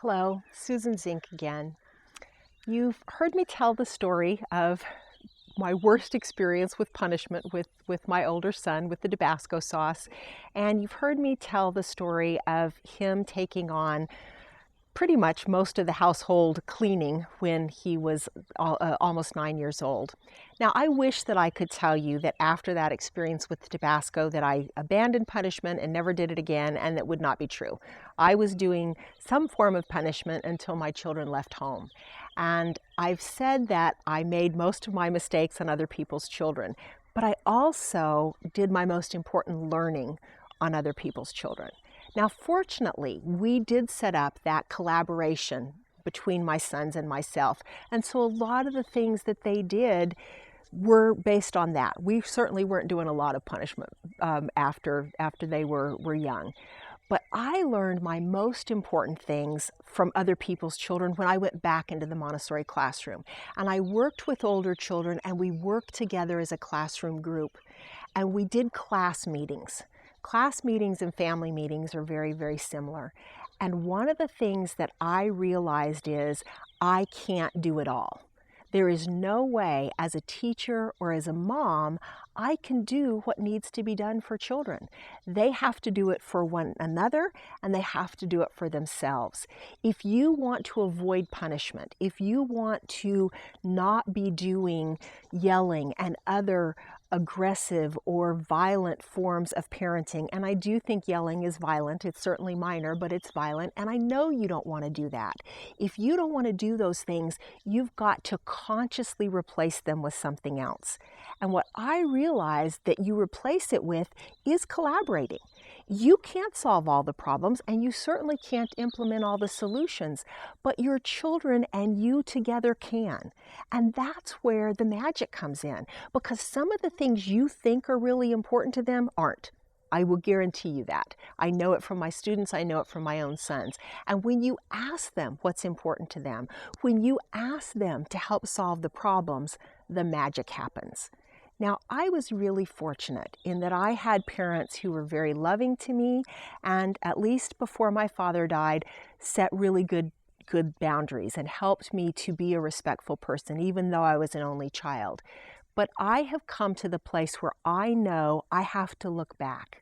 Hello, Susan Zink again. You've heard me tell the story of my worst experience with punishment with my older son with the Tabasco sauce, and you've heard me tell the story of him taking on pretty much most of the household cleaning when he was almost 9 years old. Now, I wish that I could tell you that after that experience with the Tabasco that I abandoned punishment and never did it again, and that would not be true. I was doing some form of punishment until my children left home. And I've said that I made most of my mistakes on other people's children, but I also did my most important learning on other people's children. Now, fortunately, we did set up that collaboration between my sons and myself. And so a lot of the things that they did were based on that. We certainly weren't doing a lot of punishment after they were young. But I learned my most important things from other people's children when I went back into the Montessori classroom. And I worked with older children, and we worked together as a classroom group. And we did class meetings. Class meetings and family meetings are very, very similar. And one of the things that I realized is I can't do it all. There is no way as a teacher or as a mom I can do what needs to be done for children. They have to do it for one another, and they have to do it for themselves. If you want to avoid punishment, if you want to not be doing yelling and other aggressive or violent forms of parenting, and I do think yelling is violent. It's certainly minor, but it's violent, and I know you don't want to do that. If you don't want to do those things, you've got to consciously replace them with something else. And what I realized that you replace it with is collaborating. You can't solve all the problems, and you certainly can't implement all the solutions, but your children and you together can. And that's where the magic comes in, because some of the things you think are really important to them aren't. I will guarantee you that. I know it from my students, I know it from my own sons. And when you ask them what's important to them, when you ask them to help solve the problems, the magic happens. Now, I was really fortunate in that I had parents who were very loving to me, and at least before my father died, set really good boundaries and helped me to be a respectful person, even though I was an only child. But I have come to the place where I know I have to look back.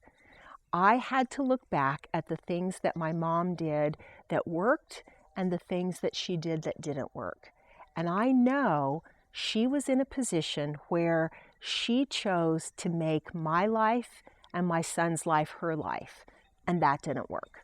I had to look back at the things that my mom did that worked and the things that she did that didn't work. And I know she was in a position where she chose to make my life and my son's life her life, and that didn't work.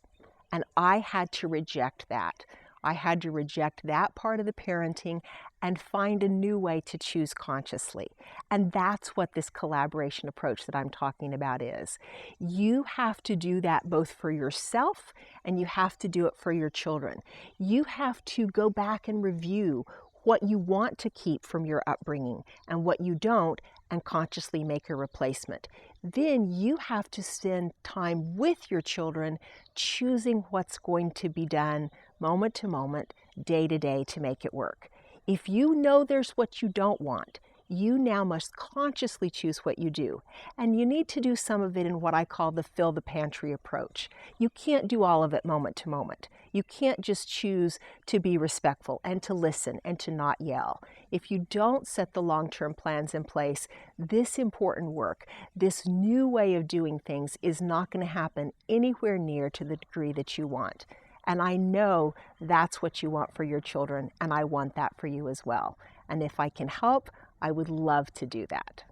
And I had to reject that. I had to reject that part of the parenting and find a new way to choose consciously. And that's what this collaboration approach that I'm talking about is. You have to do that both for yourself and you have to do it for your children. You have to go back and review what you want to keep from your upbringing and what you don't, and consciously make a replacement. Then you have to spend time with your children choosing what's going to be done moment to moment, day to day to make it work. If you know there's what you don't want, you now must consciously choose what you do. And you need to do some of it in what I call the fill the pantry approach. You can't do all of it moment to moment. You can't just choose to be respectful and to listen and to not yell. If you don't set the long-term plans in place, this important work, this new way of doing things is not going to happen anywhere near to the degree that you want. And I know that's what you want for your children, and I want that for you as well. And if I can help, I would love to do that.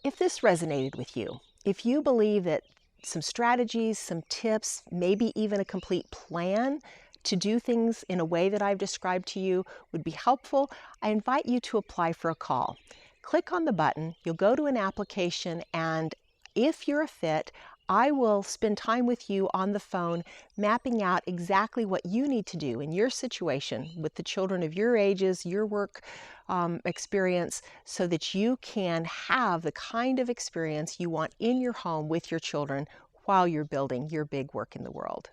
If this resonated with you, if you believe that some strategies, some tips, maybe even a complete plan to do things in a way that I've described to you would be helpful, I invite you to apply for a call. Click on the button, you'll go to an application, and if you're a fit, I will spend time with you on the phone mapping out exactly what you need to do in your situation with the children of your ages, your work experience, so that you can have the kind of experience you want in your home with your children while you're building your big work in the world.